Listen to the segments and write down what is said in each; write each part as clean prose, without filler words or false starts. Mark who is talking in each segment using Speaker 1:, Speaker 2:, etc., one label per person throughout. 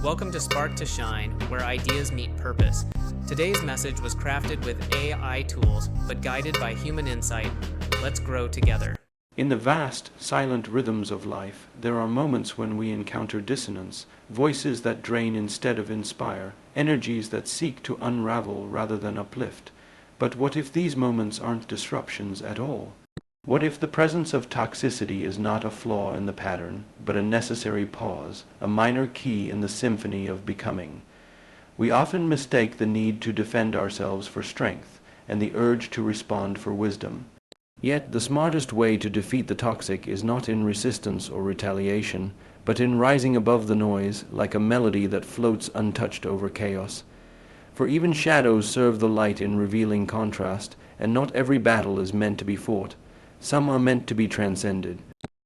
Speaker 1: Welcome to Spark to Shine, where ideas meet purpose. Today's message was crafted with AI tools, but guided by human insight. Let's grow together.
Speaker 2: In the vast, silent rhythms of life, there are moments when we encounter dissonance, voices that drain instead of inspire, energies that seek to unravel rather than uplift. But what if these moments aren't disruptions at all? What if the presence of toxicity is not a flaw in the pattern, but a necessary pause, a minor key in the symphony of becoming? We often mistake the need to defend ourselves for strength, and the urge to respond for wisdom. Yet the smartest way to defeat the toxic is not in resistance or retaliation, but in rising above the noise, like a melody that floats untouched over chaos. For even shadows serve the light in revealing contrast, and not every battle is meant to be fought. Some are meant to be transcended.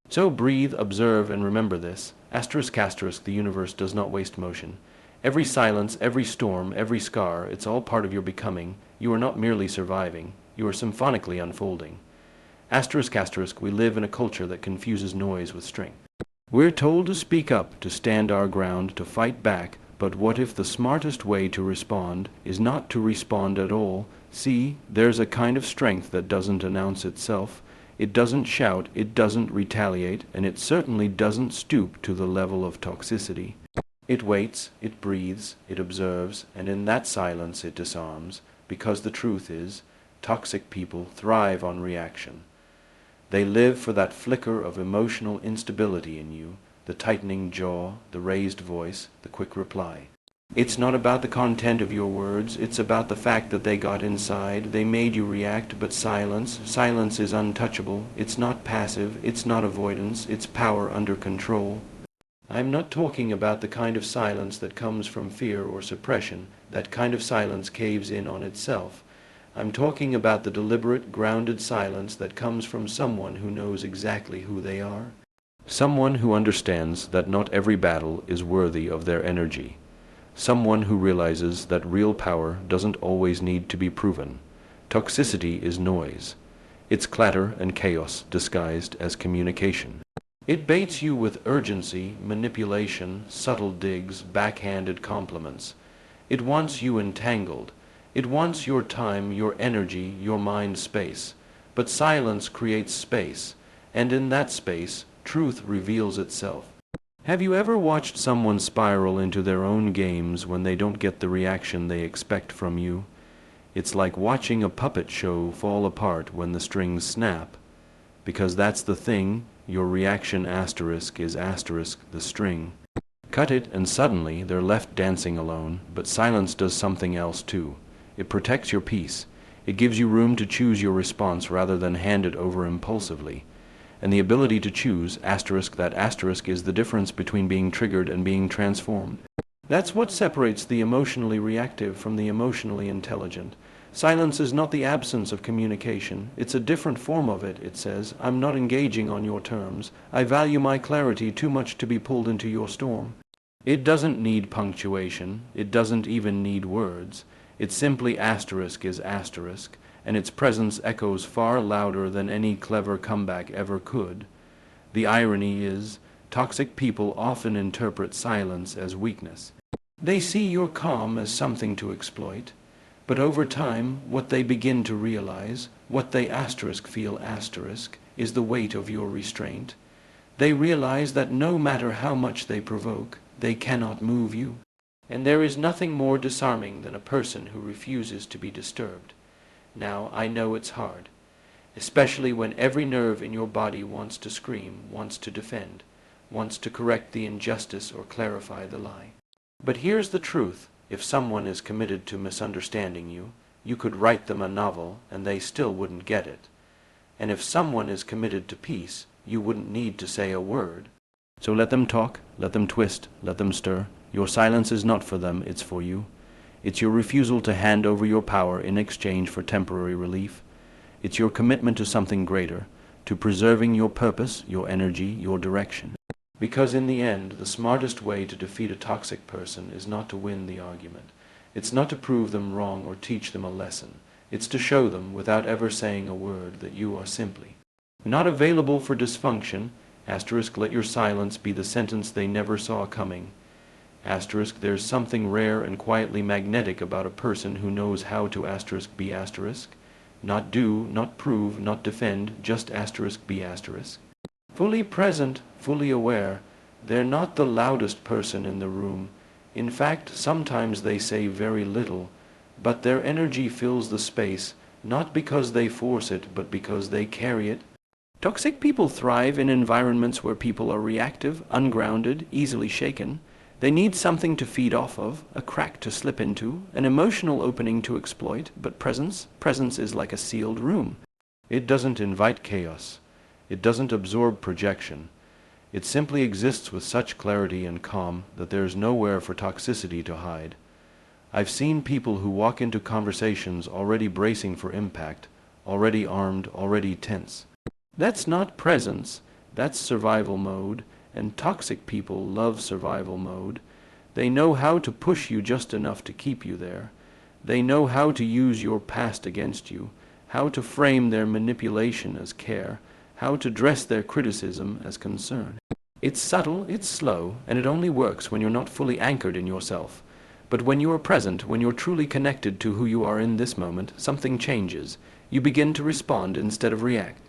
Speaker 2: So breathe, observe, and remember this. The universe does not waste motion. Every silence, every storm, every scar, it's all part of your becoming. You are not merely surviving. You are symphonically unfolding. We live in a culture that confuses noise with strength. We're told to speak up, to stand our ground, to fight back, but what if the smartest way to respond is not to respond at all? See, there's a kind of strength that doesn't announce itself. It doesn't shout, it doesn't retaliate, and it certainly doesn't stoop to the level of toxicity. It waits, it breathes, it observes, and in that silence it disarms, because the truth is, toxic people thrive on reaction. They live for that flicker of emotional instability in you, the tightening jaw, the raised voice, the quick reply. It's not about the content of your words, it's about the fact that they got inside, they made you react, but silence is untouchable, it's not passive, it's not avoidance, it's power under control. I'm not talking about the kind of silence that comes from fear or suppression, that kind of silence caves in on itself. I'm talking about the deliberate, grounded silence that comes from someone who knows exactly who they are. Someone who understands that not every battle is worthy of their energy. Someone who realizes that real power doesn't always need to be proven. Toxicity is noise. It's clatter and chaos disguised as communication. It baits you with urgency, manipulation, subtle digs, backhanded compliments. It wants you entangled. It wants your time, your energy, your mind space. But silence creates space, and in that space, truth reveals itself. Have you ever watched someone spiral into their own games when they don't get the reaction they expect from you? It's like watching a puppet show fall apart when the strings snap. Because that's the thing, your reaction is the string. Cut it and suddenly they're left dancing alone, but silence does something else too. It protects your peace. It gives you room to choose your response rather than hand it over impulsively. And the ability to choose, that asterisk is the difference between being triggered and being transformed. That's what separates the emotionally reactive from the emotionally intelligent. Silence is not the absence of communication. It's a different form of it, it says. I'm not engaging on your terms. I value my clarity too much to be pulled into your storm. It doesn't need punctuation. It doesn't even need words. It's simply is asterisk. And its presence echoes far louder than any clever comeback ever could. The irony is, toxic people often interpret silence as weakness. They see your calm as something to exploit, but over time, what they begin to realize, what they feel is the weight of your restraint. They realize that no matter how much they provoke, they cannot move you. And there is nothing more disarming than a person who refuses to be disturbed. Now, I know it's hard, especially when every nerve in your body wants to scream, wants to defend, wants to correct the injustice or clarify the lie. But here's the truth. If someone is committed to misunderstanding you, you could write them a novel and they still wouldn't get it. And if someone is committed to peace, you wouldn't need to say a word. So let them talk, let them twist, let them stir. Your silence is not for them, it's for you. It's your refusal to hand over your power in exchange for temporary relief. It's your commitment to something greater, to preserving your purpose, your energy, your direction. Because in the end, the smartest way to defeat a toxic person is not to win the argument. It's not to prove them wrong or teach them a lesson. It's to show them, without ever saying a word, that you are simply not available for dysfunction. Let your silence be the sentence they never saw coming. Asterisk, there's something rare and quietly magnetic about a person who knows how to asterisk be asterisk. Not do, not prove, not defend, just asterisk be asterisk. Fully present, fully aware. They're not the loudest person in the room. In fact, sometimes they say very little, but their energy fills the space, not because they force it, but because they carry it. Toxic people thrive in environments where people are reactive, ungrounded, easily shaken. They need something to feed off of, a crack to slip into, an emotional opening to exploit, but presence is like a sealed room. It doesn't invite chaos. It doesn't absorb projection. It simply exists with such clarity and calm that there's nowhere for toxicity to hide. I've seen people who walk into conversations already bracing for impact, already armed, already tense. That's not presence, that's survival mode, and toxic people love survival mode. They know how to push you just enough to keep you there. They know how to use your past against you, how to frame their manipulation as care, how to dress their criticism as concern. It's subtle, it's slow, and it only works when you're not fully anchored in yourself. But when you are present, when you're truly connected to who you are in this moment, something changes. You begin to respond instead of react.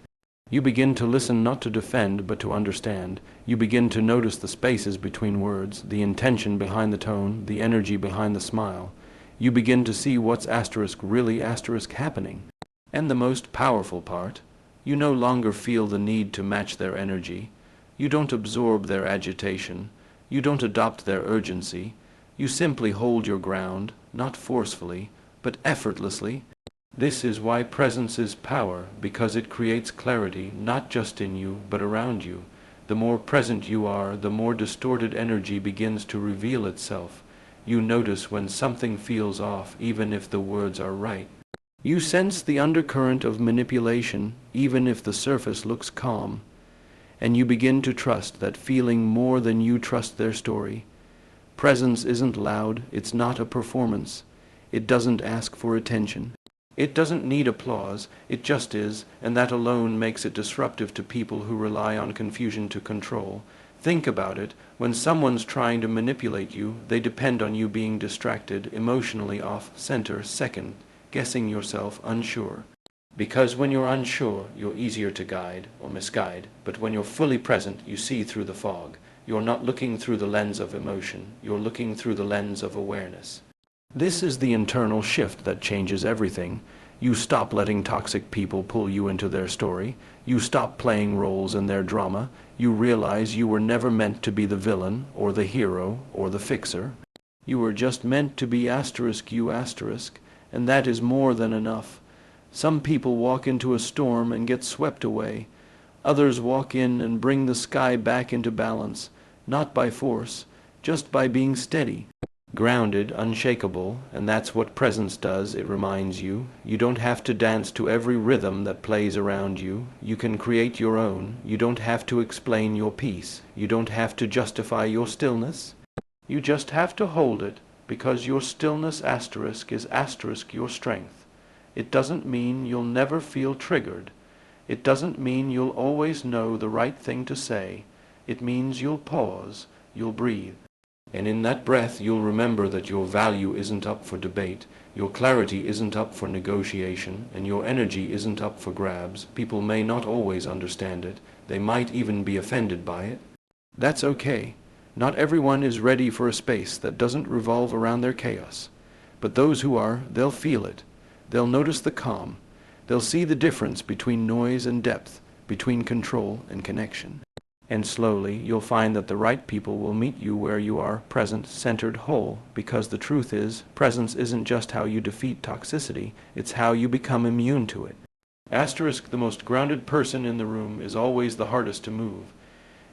Speaker 2: You begin to listen not to defend, but to understand. You begin to notice the spaces between words, the intention behind the tone, the energy behind the smile. You begin to see what's asterisk really asterisk happening. And the most powerful part, you no longer feel the need to match their energy. You don't absorb their agitation. You don't adopt their urgency. You simply hold your ground, not forcefully, but effortlessly. This is why presence is power, because it creates clarity, not just in you, but around you. The more present you are, the more distorted energy begins to reveal itself. You notice when something feels off, even if the words are right. You sense the undercurrent of manipulation, even if the surface looks calm. And you begin to trust that feeling more than you trust their story. Presence isn't loud, it's not a performance. It doesn't ask for attention. It doesn't need applause, it just is, and that alone makes it disruptive to people who rely on confusion to control. Think about it. When someone's trying to manipulate you, they depend on you being distracted, emotionally off center, second, guessing yourself, unsure. Because when you're unsure, you're easier to guide or misguide, but when you're fully present, you see through the fog. You're not looking through the lens of emotion, you're looking through the lens of awareness. This is the internal shift that changes everything. You stop letting toxic people pull you into their story. You stop playing roles in their drama. You realize you were never meant to be the villain, or the hero, or the fixer. You were just meant to be asterisk you asterisk, and that is more than enough. Some people walk into a storm and get swept away. Others walk in and bring the sky back into balance, not by force, just by being steady. Grounded, unshakable, and that's what presence does, it reminds you. You don't have to dance to every rhythm that plays around you. You can create your own. You don't have to explain your peace. You don't have to justify your stillness. You just have to hold it, because your stillness asterisk is asterisk your strength. It doesn't mean you'll never feel triggered. It doesn't mean you'll always know the right thing to say. It means you'll pause, you'll breathe. And in that breath, you'll remember that your value isn't up for debate, your clarity isn't up for negotiation, and your energy isn't up for grabs. People may not always understand it. They might even be offended by it. That's okay. Not everyone is ready for a space that doesn't revolve around their chaos. But those who are, they'll feel it. They'll notice the calm. They'll see the difference between noise and depth, between control and connection. And slowly, you'll find that the right people will meet you where you are, present, centered, whole, because the truth is, presence isn't just how you defeat toxicity, it's how you become immune to it. Asterisk, the most grounded person in the room is always the hardest to move.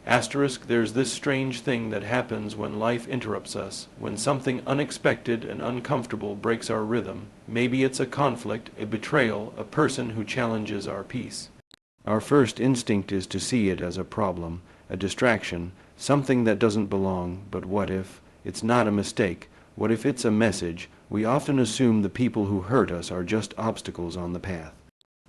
Speaker 2: Asterisk, there's this strange thing that happens when life interrupts us, when something unexpected and uncomfortable breaks our rhythm. Maybe it's a conflict, a betrayal, a person who challenges our peace. Our first instinct is to see it as a problem, a distraction, something that doesn't belong. But what if it's not a mistake? What if it's a message? We often assume the people who hurt us are just obstacles on the path.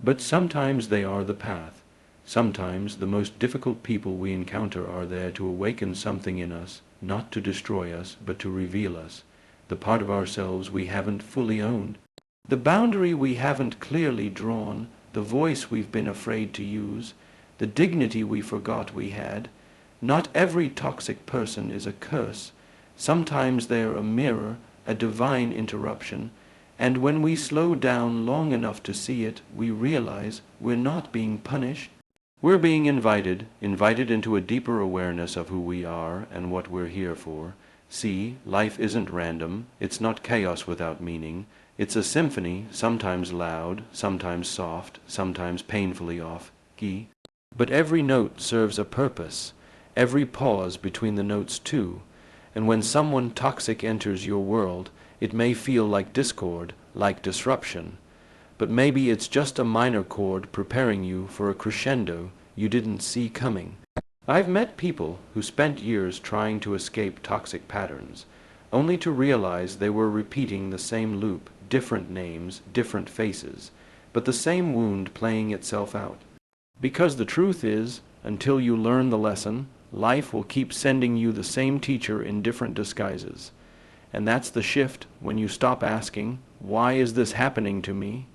Speaker 2: But sometimes they are the path. Sometimes the most difficult people we encounter are there to awaken something in us, not to destroy us, but to reveal us, the part of ourselves we haven't fully owned, the boundary we haven't clearly drawn, the voice we've been afraid to use, the dignity we forgot we had. Not every toxic person is a curse. Sometimes they're a mirror, a divine interruption, and when we slow down long enough to see it, we realize we're not being punished. We're being invited into a deeper awareness of who we are and what we're here for. See, life isn't random. It's not chaos without meaning. It's a symphony, sometimes loud, sometimes soft, sometimes painfully off key. But every note serves a purpose. Every pause between the notes too. And when someone toxic enters your world, it may feel like discord, like disruption. But maybe it's just a minor chord preparing you for a crescendo you didn't see coming. I've met people who spent years trying to escape toxic patterns, only to realize they were repeating the same loop, different names, different faces, but the same wound playing itself out. Because the truth is, until you learn the lesson, life will keep sending you the same teacher in different disguises. And that's the shift when you stop asking, why is this happening to me?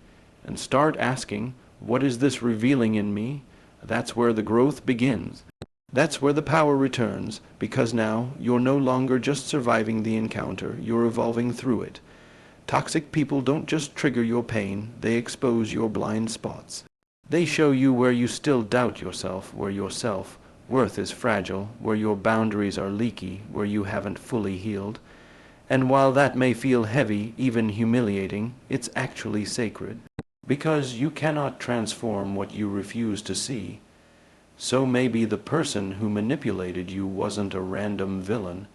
Speaker 2: And start asking, what is this revealing in me? That's where the growth begins. That's where the power returns, because now you're no longer just surviving the encounter, you're evolving through it. Toxic people don't just trigger your pain, they expose your blind spots. They show you where you still doubt yourself, where your self-worth is fragile, where your boundaries are leaky, where you haven't fully healed. And while that may feel heavy, even humiliating, it's actually sacred. Because you cannot transform what you refuse to see. So maybe the person who manipulated you wasn't a random villain.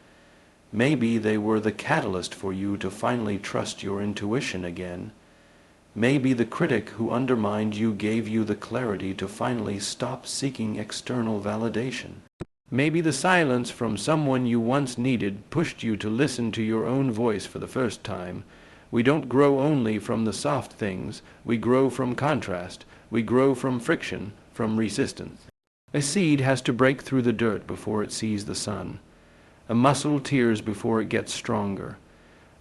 Speaker 2: Maybe they were the catalyst for you to finally trust your intuition again. Maybe the critic who undermined you gave you the clarity to finally stop seeking external validation. Maybe the silence from someone you once needed pushed you to listen to your own voice for the first time. We don't grow only from the soft things. We grow from contrast. We grow from friction, from resistance. A seed has to break through the dirt before it sees the sun. A muscle tears before it gets stronger.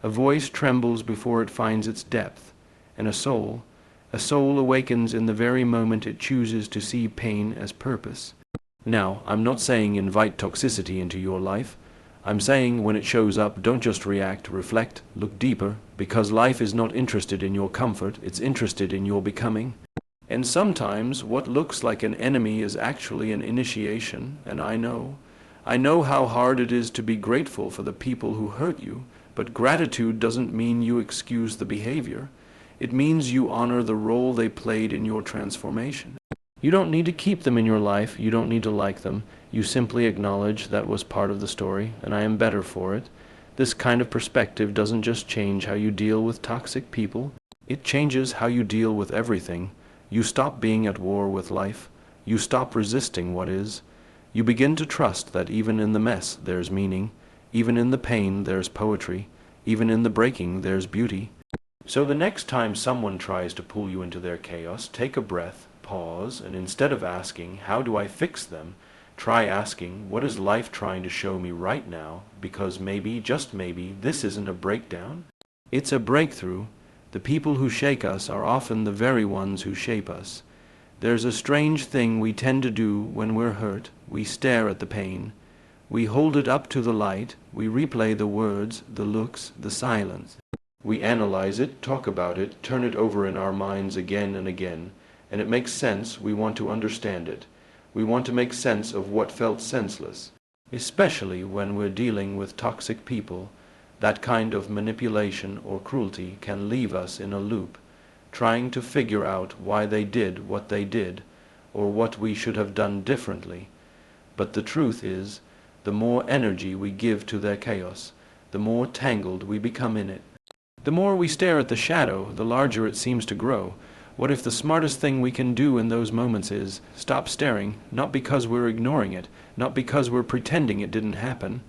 Speaker 2: A voice trembles before it finds its depth. And a soul awakens in the very moment it chooses to see pain as purpose. Now, I'm not saying invite toxicity into your life. I'm saying when it shows up, don't just react, reflect, look deeper, because life is not interested in your comfort, it's interested in your becoming. And sometimes what looks like an enemy is actually an initiation, and I know how hard it is to be grateful for the people who hurt you, but gratitude doesn't mean you excuse the behavior. It means you honor the role they played in your transformation. You don't need to keep them in your life, you don't need to like them. You simply acknowledge that was part of the story, and I am better for it. This kind of perspective doesn't just change how you deal with toxic people, it changes how you deal with everything. You stop being at war with life. You stop resisting what is. You begin to trust that even in the mess there's meaning, even in the pain there's poetry, even in the breaking there's beauty. So the next time someone tries to pull you into their chaos, take a breath, pause, and instead of asking, how do I fix them, try asking, what is life trying to show me right now? Because maybe, just maybe, this isn't a breakdown. It's a breakthrough. The people who shake us are often the very ones who shape us. There's a strange thing we tend to do when we're hurt. We stare at the pain. We hold it up to the light. We replay the words, the looks, the silence. We analyze it, talk about it, turn it over in our minds again and again. And it makes sense. We want to understand it. We want to make sense of what felt senseless. Especially when we're dealing with toxic people. That kind of manipulation or cruelty can leave us in a loop, trying to figure out why they did what they did, or what we should have done differently. But the truth is, the more energy we give to their chaos, the more tangled we become in it. The more we stare at the shadow, the larger it seems to grow. What if the smartest thing we can do in those moments is stop staring, not because we're ignoring it, not because we're pretending it didn't happen,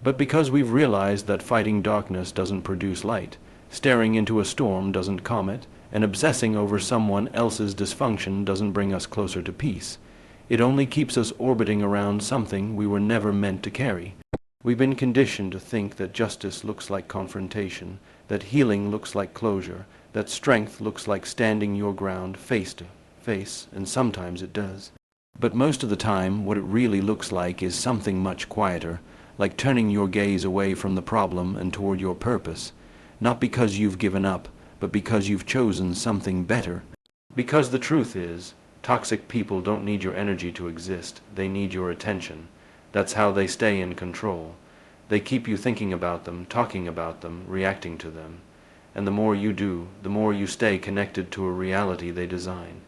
Speaker 2: but because we've realized that fighting darkness doesn't produce light, staring into a storm doesn't calm it, and obsessing over someone else's dysfunction doesn't bring us closer to peace. It only keeps us orbiting around something we were never meant to carry. We've been conditioned to think that justice looks like confrontation, that healing looks like closure, that strength looks like standing your ground face to face, and sometimes it does. But most of the time, what it really looks like is something much quieter, like turning your gaze away from the problem and toward your purpose, not because you've given up, but because you've chosen something better. Because the truth is, toxic people don't need your energy to exist, they need your attention. That's how they stay in control. They keep you thinking about them, talking about them, reacting to them. And the more you do, the more you stay connected to a reality they design.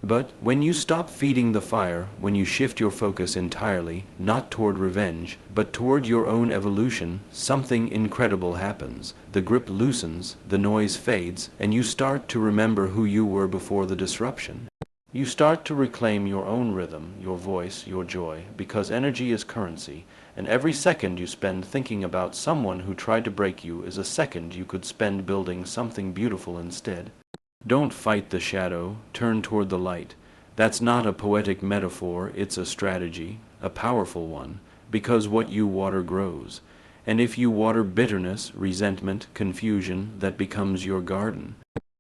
Speaker 2: But when you stop feeding the fire, when you shift your focus entirely, not toward revenge, but toward your own evolution, something incredible happens. The grip loosens, the noise fades, and you start to remember who you were before the disruption. You start to reclaim your own rhythm, your voice, your joy, because energy is currency, and every second you spend thinking about someone who tried to break you is a second you could spend building something beautiful instead. Don't fight the shadow, turn toward the light. That's not a poetic metaphor, it's a strategy, a powerful one, because what you water grows. And if you water bitterness, resentment, confusion, that becomes your garden.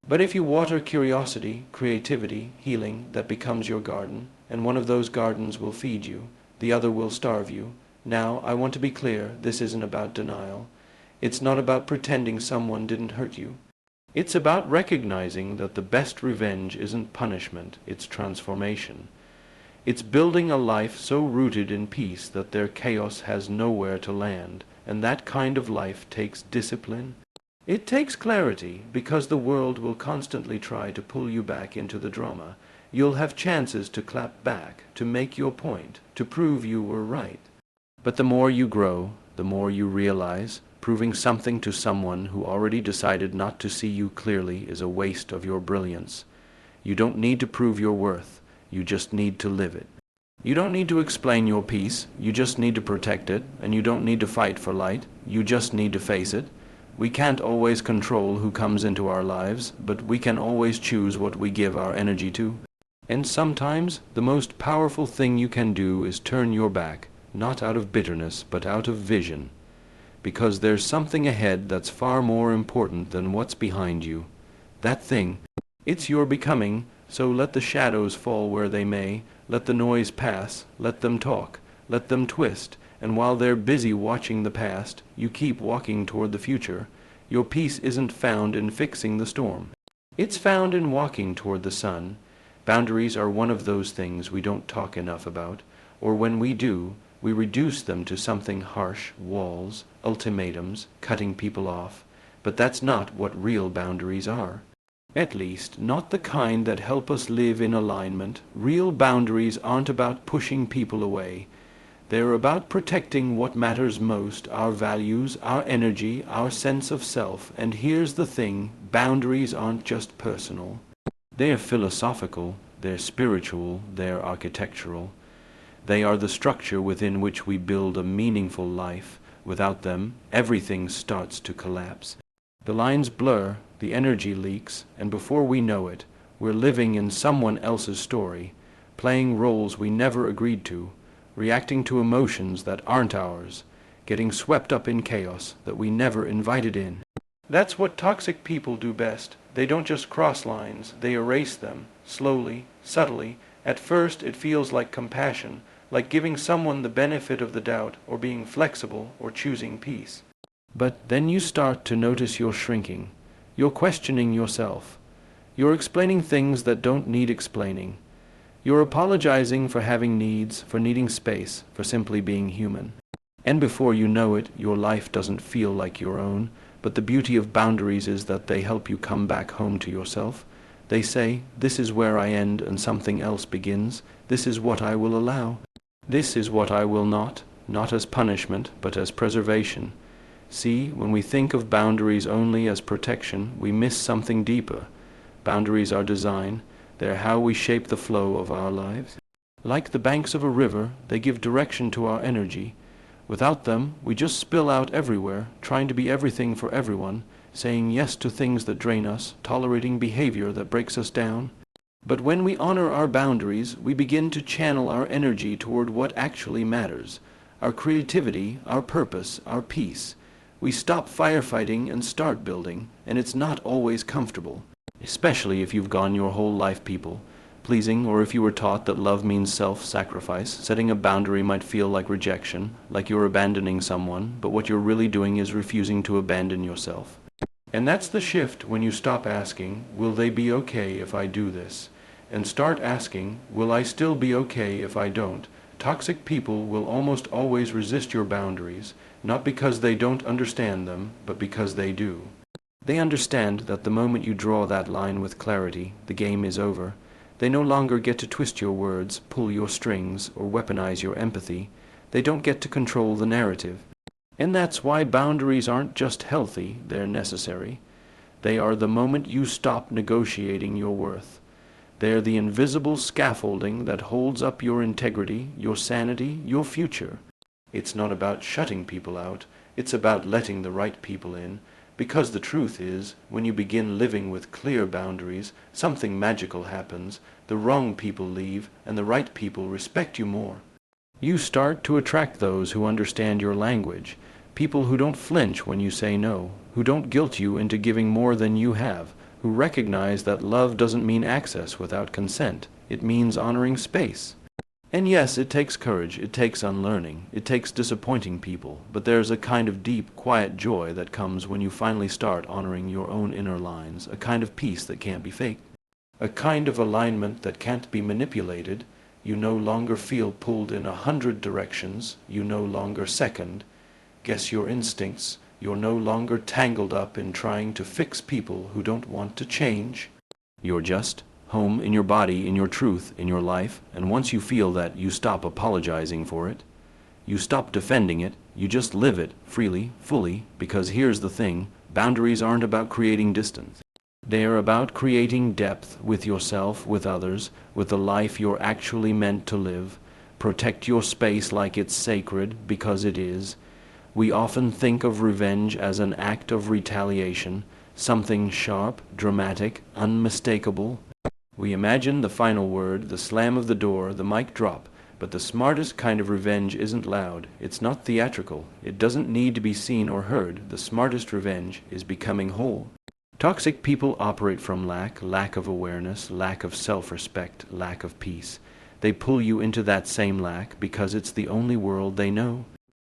Speaker 2: But if you water curiosity, creativity, healing, that becomes your garden, and one of those gardens will feed you, the other will starve you. Now, I want to be clear, this isn't about denial. It's not about pretending someone didn't hurt you. It's about recognizing that the best revenge isn't punishment, it's transformation. It's building a life so rooted in peace that their chaos has nowhere to land, and that kind of life takes discipline. It takes clarity, because the world will constantly try to pull you back into the drama. You'll have chances to clap back, to make your point, to prove you were right. But the more you grow, the more you realize, proving something to someone who already decided not to see you clearly is a waste of your brilliance. You don't need to prove your worth, you just need to live it. You don't need to explain your peace, you just need to protect it, and you don't need to fight for light, you just need to face it. We can't always control who comes into our lives, but we can always choose what we give our energy to. And sometimes the most powerful thing you can do is turn your back, not out of bitterness, but out of vision. Because there's something ahead that's far more important than what's behind you. That thing, it's your becoming, so let the shadows fall where they may, let the noise pass, let them talk, let them twist, and while they're busy watching the past, you keep walking toward the future. Your peace isn't found in fixing the storm. It's found in walking toward the sun. Boundaries are one of those things we don't talk enough about, or when we do, we reduce them to something harsh, walls, ultimatums, cutting people off. But that's not what real boundaries are. At least, not the kind that help us live in alignment. Real boundaries aren't about pushing people away. They're about protecting what matters most, our values, our energy, our sense of self. And here's the thing, boundaries aren't just personal. They're philosophical, they're spiritual, they're architectural. They are the structure within which we build a meaningful life. Without them, everything starts to collapse. The lines blur, the energy leaks, and before we know it, we're living in someone else's story, playing roles we never agreed to, reacting to emotions that aren't ours, getting swept up in chaos that we never invited in. That's what toxic people do best. They don't just cross lines, they erase them, slowly, subtly. At first it feels like compassion, like giving someone the benefit of the doubt, or being flexible, or choosing peace. But then you start to notice you're shrinking. You're questioning yourself. You're explaining things that don't need explaining. You're apologizing for having needs, for needing space, for simply being human. And before you know it, your life doesn't feel like your own, but the beauty of boundaries is that they help you come back home to yourself. They say, this is where I end and something else begins. This is what I will allow. This is what I will not as punishment, but as preservation. See, when we think of boundaries only as protection, we miss something deeper. Boundaries are design. They're how we shape the flow of our lives. Like the banks of a river, they give direction to our energy. Without them, we just spill out everywhere, trying to be everything for everyone, saying yes to things that drain us, tolerating behavior that breaks us down. But when we honor our boundaries, we begin to channel our energy toward what actually matters: our creativity, our purpose, our peace. We stop firefighting and start building, and it's not always comfortable, especially if you've gone your whole life pleasing, or if you were taught that love means self-sacrifice. Setting a boundary might feel like rejection, like you're abandoning someone, but what you're really doing is refusing to abandon yourself. And that's the shift when you stop asking, will they be okay if I do this? And start asking, will I still be okay if I don't? Toxic people will almost always resist your boundaries, not because they don't understand them, but because they do. They understand that the moment you draw that line with clarity, the game is over. They no longer get to twist your words, pull your strings, or weaponize your empathy. They don't get to control the narrative. And that's why boundaries aren't just healthy, they're necessary. They are the moment you stop negotiating your worth. They're the invisible scaffolding that holds up your integrity, your sanity, your future. It's not about shutting people out, it's about letting the right people in. Because the truth is, when you begin living with clear boundaries, something magical happens. The wrong people leave, and the right people respect you more. You start to attract those who understand your language, people who don't flinch when you say no, who don't guilt you into giving more than you have, who recognize that love doesn't mean access without consent. It means honoring space. And yes, it takes courage, it takes unlearning, it takes disappointing people, but there's a kind of deep, quiet joy that comes when you finally start honoring your own inner lines, a kind of peace that can't be faked, a kind of alignment that can't be manipulated. You no longer feel pulled in 100 directions, you no longer second guess your instincts, you're no longer tangled up in trying to fix people who don't want to change. You're just home in your body, in your truth, in your life, and once you feel that, you stop apologizing for it. You stop defending it, you just live it freely, fully, because here's the thing, boundaries aren't about creating distance. They are about creating depth with yourself, with others, with the life you're actually meant to live. Protect your space like it's sacred, because it is. We often think of revenge as an act of retaliation, something sharp, dramatic, unmistakable. We imagine the final word, the slam of the door, the mic drop, but the smartest kind of revenge isn't loud. It's not theatrical. It doesn't need to be seen or heard. The smartest revenge is becoming whole. Toxic people operate from lack of awareness, lack of self-respect, lack of peace. They pull you into that same lack because it's the only world they know.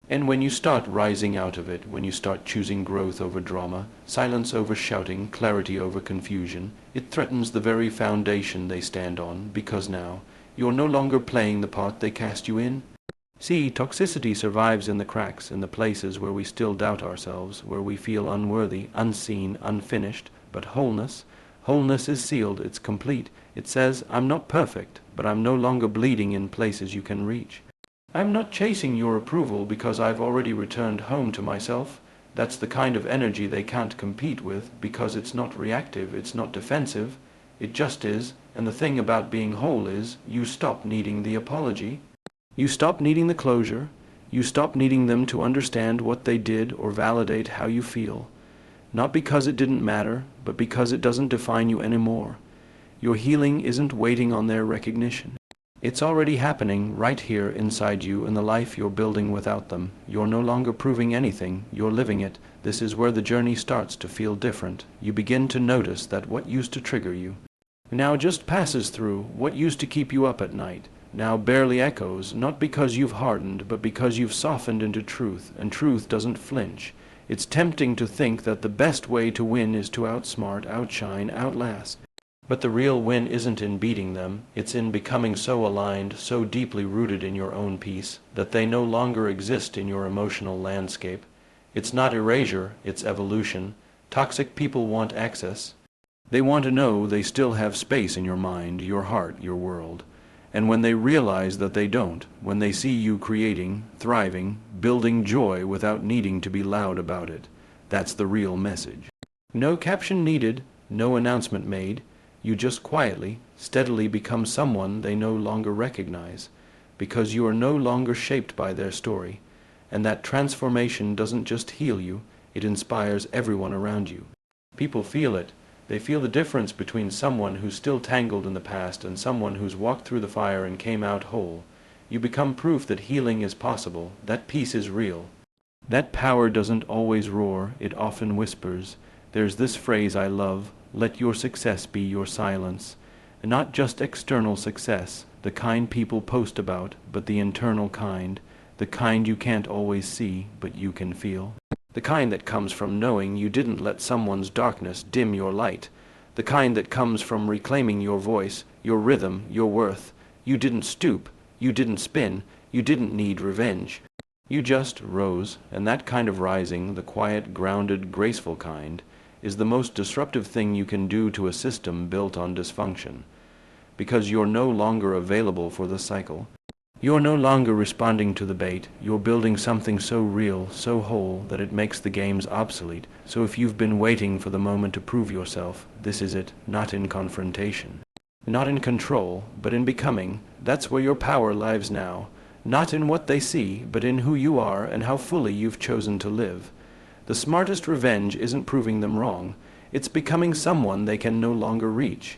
Speaker 2: And when you start rising out of it, when you start choosing growth over drama, silence over shouting, clarity over confusion, it threatens the very foundation they stand on, because now you're no longer playing the part they cast you in. See, toxicity survives in the cracks, in the places where we still doubt ourselves, where we feel unworthy, unseen, unfinished. But wholeness is sealed, it's complete. It says, I'm not perfect, but I'm no longer bleeding in places you can reach. I'm not chasing your approval because I've already returned home to myself. That's the kind of energy they can't compete with, because it's not reactive, it's not defensive. It just is, and the thing about being whole is, you stop needing the apology. You stop needing the closure. You stop needing them to understand what they did or validate how you feel. Not because it didn't matter, but because it doesn't define you anymore. Your healing isn't waiting on their recognition. It's already happening right here inside you in the life you're building without them. You're no longer proving anything, you're living it. This is where the journey starts to feel different. You begin to notice that what used to trigger you now just passes through. What used to keep you up at night now barely echoes, not because you've hardened, but because you've softened into truth, and truth doesn't flinch. It's tempting to think that the best way to win is to outsmart, outshine, outlast. But the real win isn't in beating them, it's in becoming so aligned, so deeply rooted in your own peace, that they no longer exist in your emotional landscape. It's not erasure, it's evolution. Toxic people want access. They want to know they still have space in your mind, your heart, your world. And when they realize that they don't, when they see you creating, thriving, building joy without needing to be loud about it, that's the real message. No caption needed, no announcement made. You just quietly, steadily become someone they no longer recognize, because you are no longer shaped by their story. And that transformation doesn't just heal you, it inspires everyone around you. People feel it. They feel the difference between someone who's still tangled in the past and someone who's walked through the fire and came out whole. You become proof that healing is possible, that peace is real. That power doesn't always roar, it often whispers. There's this phrase I love, let your success be your silence. And not just external success, the kind people post about, but the internal kind, the kind you can't always see, but you can feel. The kind that comes from knowing you didn't let someone's darkness dim your light. The kind that comes from reclaiming your voice, your rhythm, your worth. You didn't stoop, you didn't spin, you didn't need revenge. You just rose, and that kind of rising, the quiet, grounded, graceful kind, is the most disruptive thing you can do to a system built on dysfunction. Because you're no longer available for the cycle. You're no longer responding to the bait. You're building something so real, so whole, that it makes the games obsolete. So if you've been waiting for the moment to prove yourself, this is it, not in confrontation. Not in control, but in becoming. That's where your power lies now. Not in what they see, but in who you are and how fully you've chosen to live. The smartest revenge isn't proving them wrong. It's becoming someone they can no longer reach.